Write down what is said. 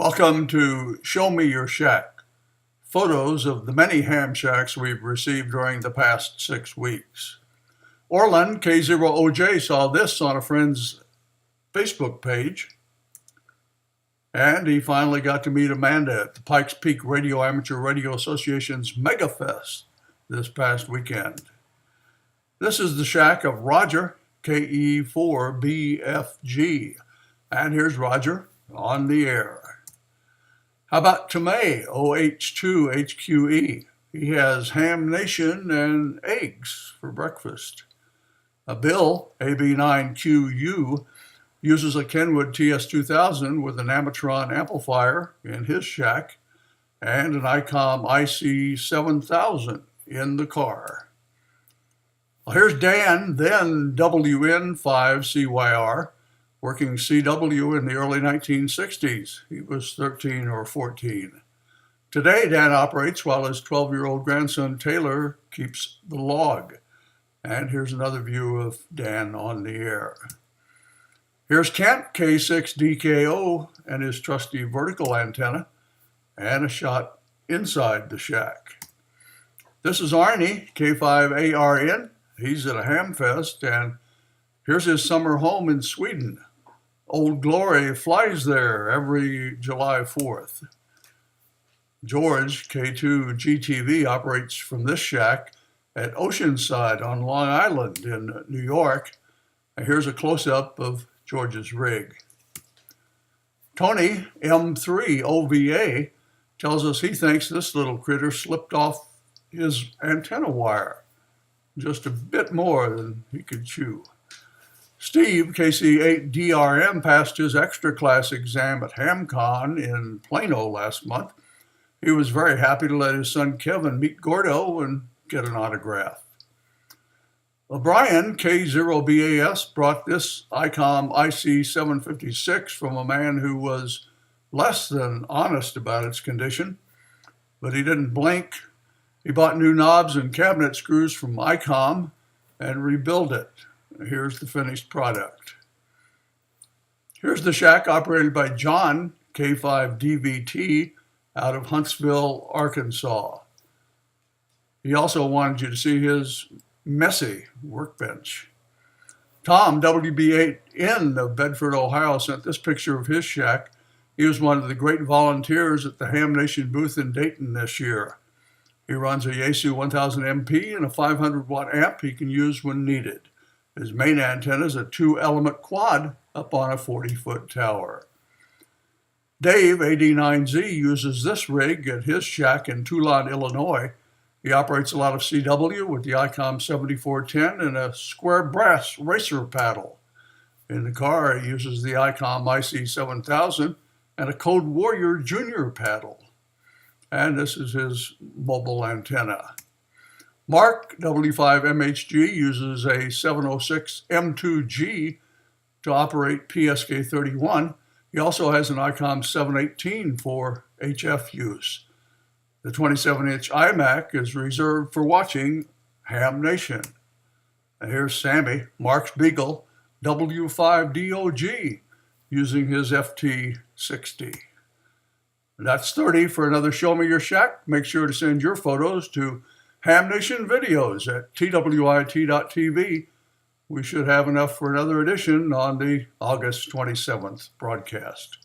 Welcome to Show Me Your Shack. Photos of the many ham shacks we've received during the past 6 weeks. Orland K0OJ saw this on a friend's Facebook page, and he finally got to meet Amanda at the Pikes Peak Radio Amateur Radio Association's Mega Fest this past weekend. This is the shack of Roger, KE4BFG, and here's Roger on the air. How about Tomei, OH2HQE? He has ham nation and eggs for breakfast. Bill, AB9QU, uses a Kenwood TS2000 with an Amatron amplifier in his shack and an ICOM IC7000 in the car. Well, here's Dan, then WN5CYR, working CW in the early 1960s. He was 13 or 14. Today, Dan operates while his 12-year-old grandson Taylor keeps the log. And here's another view of Dan on the air. Here's Kent, K6DKO, and his trusty vertical antenna, and a shot inside the shack. This is Arnie, K5ARN. He's at a ham fest, and here's his summer home in Sweden. Old Glory flies there every July 4th. George, K2GTV, operates from this shack at Oceanside on Long Island in New York. And here's a close-up of George's rig. Tony, M3OVA, tells us he thinks this little critter slipped off his antenna wire, just a bit more than he could chew. Steve, KC8DRM, passed his extra class exam at HamCon in Plano last month. He was very happy to let his son Kevin meet Gordo and get an autograph. Brian, K0BAS, brought this ICOM IC756 from a man who was less than honest about its condition, but he didn't blink. He bought new knobs and cabinet screws from ICOM and rebuilt it. Here's the finished product. Here's the shack operated by John, K5DVT, out of Huntsville, Arkansas. He also wanted you to see his messy workbench. Tom, WB8N of Bedford, Ohio, sent this picture of his shack. He was one of the great volunteers at the Ham Nation booth in Dayton this year. He runs a Yaesu 1000 MP and a 500-watt amp he can use when needed. His main antenna is a 2-element quad up on a 40-foot tower. Dave, AD9Z, uses this rig at his shack in Toulon, Illinois. He operates a lot of CW with the ICOM 7410 and a square brass racer paddle. In the car, he uses the ICOM IC7000 and a Code Warrior Junior paddle. And this is his mobile antenna. Mark, W5MHG, uses a 706 M2G to operate PSK31. He also has an ICOM 718 for HF use. The 27-inch iMac is reserved for watching Ham Nation. And here's Sammy, Mark's Beagle, W5DOG, using his FT60. That's 30 for another Show Me Your Shack. Make sure to send your photos to HamNationVideos at twit.tv. We should have enough for another edition on the August 27th broadcast.